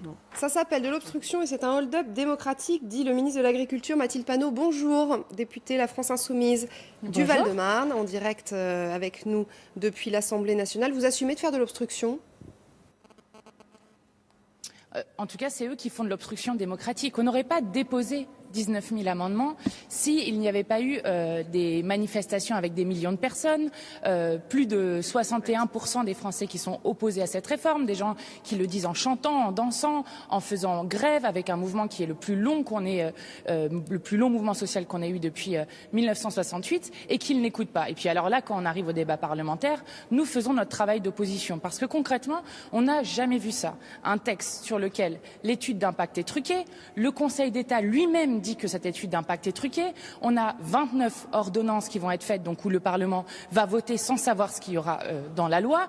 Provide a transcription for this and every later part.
Non. Ça s'appelle de l'obstruction et c'est un hold-up démocratique, dit le ministre de l'Agriculture Mathilde Panot. Bonjour, député La France Insoumise du Val-de-Marne, en direct avec nous depuis l'Assemblée nationale. Vous assumez de faire de l'obstruction ? En tout cas, c'est eux qui font de l'obstruction démocratique. On n'aurait pas déposé 19 000 amendements s'il n'y avait pas eu des manifestations avec des millions de personnes, plus de 61% des Français qui sont opposés à cette réforme, des gens qui le disent en chantant, en dansant, en faisant grève, avec un mouvement qui est le plus long le plus long mouvement social qu'on ait eu depuis 1968 et qu'ils n'écoutent pas. Et puis alors là, quand on arrive au débat parlementaire, nous faisons notre travail d'opposition parce que concrètement, on n'a jamais vu ça. Un texte sur lequel l'étude d'impact est truquée, le Conseil d'État lui-même dit que cette étude d'impact est truquée. On a 29 ordonnances qui vont être faites, donc où le Parlement va voter sans savoir ce qu'il y aura dans la loi.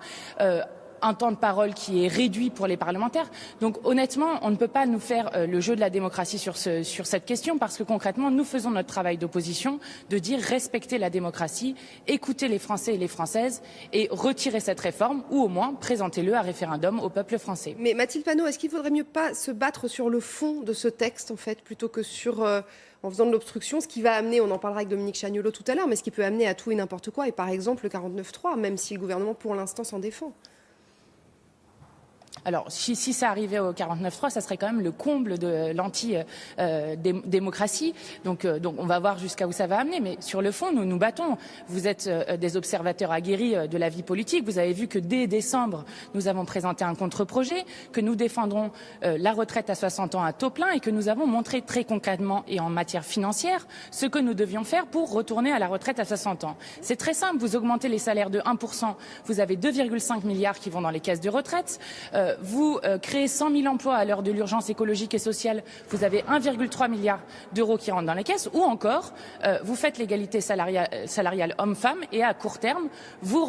Un temps de parole qui est réduit pour les parlementaires. Donc honnêtement, on ne peut pas nous faire le jeu de la démocratie sur cette question parce que concrètement, nous faisons notre travail d'opposition, de dire respecter la démocratie, écouter les Français et les Françaises et retirer cette réforme ou au moins présentez-le à référendum au peuple français. Mais Mathilde Panot, est-ce qu'il ne faudrait mieux pas se battre sur le fond de ce texte en fait, plutôt que en faisant de l'obstruction, ce qui va amener, on en parlera avec Dominique Chagnollaud tout à l'heure, mais ce qui peut amener à tout et n'importe quoi, et par exemple le 49.3, même si le gouvernement pour l'instant s'en défend. Alors, si ça arrivait au 49.3, ça serait quand même le comble de l'anti-démocratie. Donc, on va voir jusqu'à où ça va amener. Mais sur le fond, nous nous battons. Vous êtes des observateurs aguerris de la vie politique. Vous avez vu que dès décembre, nous avons présenté un contre-projet, que nous défendrons la retraite à 60 ans à taux plein et que nous avons montré très concrètement et en matière financière ce que nous devions faire pour retourner à la retraite à 60 ans. C'est très simple. Vous augmentez les salaires de 1%. Vous avez 2,5 milliards qui vont dans les caisses de retraite. Vous créez 100 000 emplois à l'heure de l'urgence écologique et sociale, vous avez 1,3 milliard d'euros qui rentrent dans les caisses, ou encore, vous faites l'égalité salariale homme-femme et à court terme, vous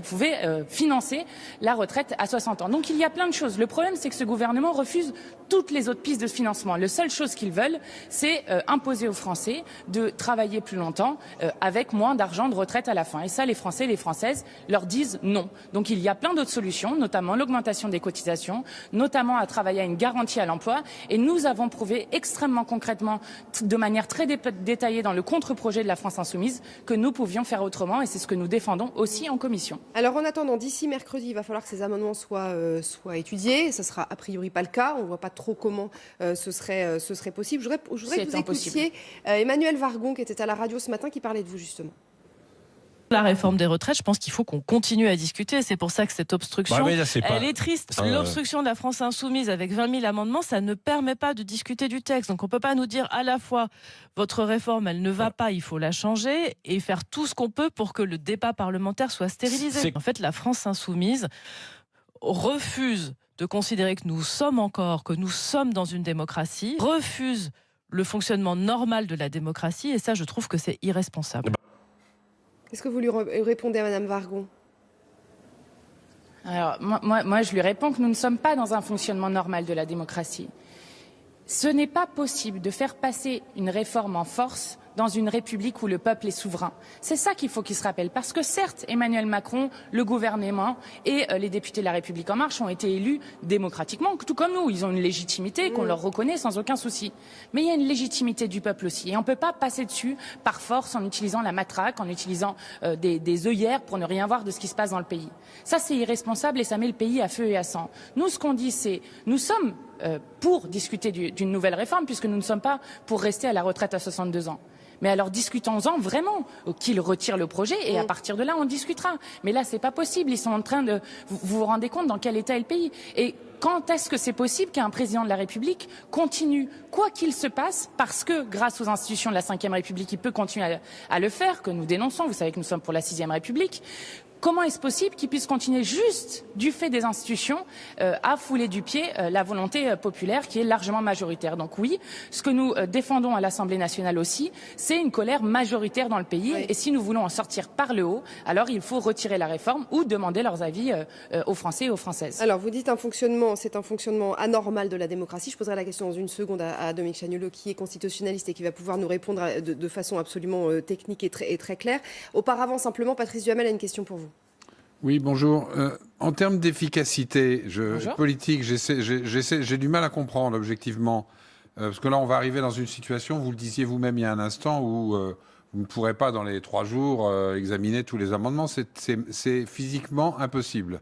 pouvez financer la retraite à 60 ans. Donc il y a plein de choses. Le problème, c'est que ce gouvernement refuse toutes les autres pistes de financement. La seule chose qu'ils veulent, c'est imposer aux Français de travailler plus longtemps avec moins d'argent de retraite à la fin. Et ça, les Français et les Françaises leur disent non. Donc il y a plein d'autres solutions, notamment l'augmentation des cotisations, notamment à travailler à une garantie à l'emploi. Et nous avons prouvé extrêmement concrètement, de manière très détaillée dans le contre-projet de la France Insoumise, que nous pouvions faire autrement. Et c'est ce que nous défendons aussi en commission. Alors en attendant, d'ici mercredi, il va falloir que ces amendements soient étudiés. Ce sera a priori pas le cas. On ne voit pas trop comment ce serait possible. Je voudrais que vous écoutiez Emmanuelle Wargon, qui était à la radio ce matin, qui parlait de vous justement. La réforme des retraites, je pense qu'il faut qu'on continue à discuter. C'est pour ça que cette obstruction, elle est triste. L'obstruction de la France Insoumise avec 20 000 amendements, ça ne permet pas de discuter du texte. Donc on ne peut pas nous dire à la fois votre réforme, elle ne va pas, il faut la changer et faire tout ce qu'on peut pour que le débat parlementaire soit stérilisé. En fait, la France Insoumise refuse de considérer que nous sommes dans une démocratie, refuse le fonctionnement normal de la démocratie et ça, je trouve que c'est irresponsable. Qu'est-ce que vous lui répondez à Madame Wargon ? Alors, moi, je lui réponds que nous ne sommes pas dans un fonctionnement normal de la démocratie. Ce n'est pas possible de faire passer une réforme en force dans une république où le peuple est souverain. C'est ça qu'il faut qu'il se rappelle. Parce que certes, Emmanuel Macron, le gouvernement et les députés de la République En Marche ont été élus démocratiquement, tout comme nous. Ils ont une légitimité qu'on leur reconnaît sans aucun souci. Mais il y a une légitimité du peuple aussi. Et on ne peut pas passer dessus par force en utilisant la matraque, en utilisant des œillères pour ne rien voir de ce qui se passe dans le pays. Ça, c'est irresponsable et ça met le pays à feu et à sang. Nous, ce qu'on dit, c'est nous sommes pour discuter d'une nouvelle réforme, puisque nous ne sommes pas pour rester à la retraite à 62 ans. Mais alors discutons-en vraiment, qu'ils retirent le projet et à partir de là on discutera. Mais là c'est pas possible, ils sont en train de... Vous vous rendez compte dans quel état est le pays ? Et quand est-ce que c'est possible qu'un président de la République continue, quoi qu'il se passe, parce que grâce aux institutions de la Ve République, il peut continuer à le faire, que nous dénonçons, vous savez que nous sommes pour la Sixième République. Comment est-ce possible qu'il puisse continuer juste du fait des institutions à fouler du pied la volonté populaire qui est largement majoritaire? Donc oui, ce que nous défendons à l'Assemblée nationale aussi, c'est une colère majoritaire dans le pays. Oui. Et si nous voulons en sortir par le haut, alors il faut retirer la réforme ou demander leurs avis aux Français et aux Françaises. Alors vous dites c'est un fonctionnement anormal de la démocratie. Je poserai la question dans une seconde à Dominique Chagnollaud, qui est constitutionnaliste et qui va pouvoir nous répondre de façon absolument technique et très claire. Auparavant, simplement, Patrice Duhamel a une question pour vous. Oui, bonjour. En termes d'efficacité politique, j'ai du mal à comprendre objectivement. Parce que là, on va arriver dans une situation, vous le disiez vous-même il y a un instant, où vous ne pourrez pas, dans les 3 jours, examiner tous les amendements. C'est physiquement impossible.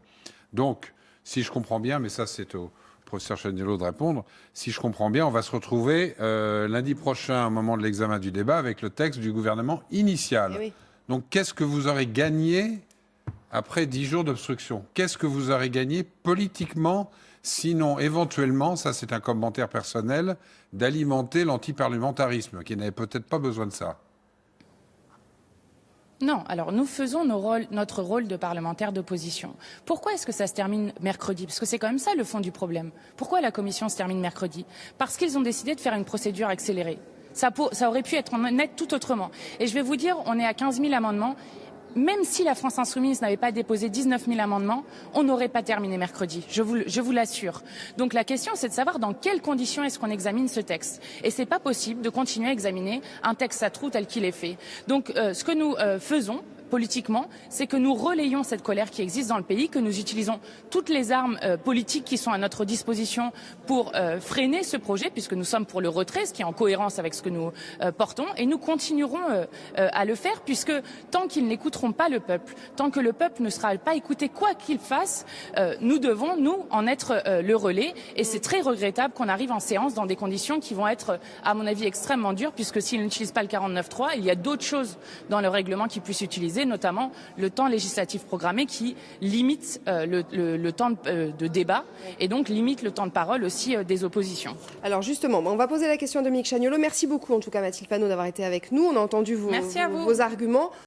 Donc, si je comprends bien, mais ça, c'est au professeur Chaniolo de répondre, si je comprends bien, on va se retrouver lundi prochain, au moment de l'examen du débat, avec le texte du gouvernement initial. Oui. Donc, qu'est-ce que vous aurez gagné après 10 jours d'obstruction? Qu'est-ce que vous aurez gagné politiquement, sinon éventuellement, ça c'est un commentaire personnel, d'alimenter l'antiparlementarisme, qui n'avait peut-être pas besoin de ça? Non, alors nous faisons notre rôle de parlementaire d'opposition. Pourquoi est-ce que ça se termine mercredi? Parce que c'est quand même ça le fond du problème. Pourquoi la commission se termine mercredi? Parce qu'ils ont décidé de faire une procédure accélérée. Ça aurait pu être net tout autrement. Et je vais vous dire, on est à 15 000 amendements. Même si la France Insoumise n'avait pas déposé 19 000 amendements, on n'aurait pas terminé mercredi, je vous l'assure. Donc la question, c'est de savoir dans quelles conditions est-ce qu'on examine ce texte. Et c'est pas possible de continuer à examiner un texte à trous tel qu'il est fait. Donc ce que nous faisons politiquement, c'est que nous relayons cette colère qui existe dans le pays, que nous utilisons toutes les armes politiques qui sont à notre disposition pour freiner ce projet, puisque nous sommes pour le retrait, ce qui est en cohérence avec ce que nous portons, et nous continuerons à le faire, puisque tant qu'ils n'écouteront pas le peuple, tant que le peuple ne sera pas écouté quoi qu'il fasse, nous devons, nous, en être le relais, et c'est très regrettable qu'on arrive en séance dans des conditions qui vont être, à mon avis, extrêmement dures, puisque s'ils n'utilisent pas le 49.3, il y a d'autres choses dans le règlement qui puissent utiliser, notamment le temps législatif programmé qui limite le temps de débat et donc limite le temps de parole aussi des oppositions. Alors justement, on va poser la question à Dominique Chaniolo. Merci beaucoup en tout cas Mathilde Panot d'avoir été avec nous. On a entendu vos arguments.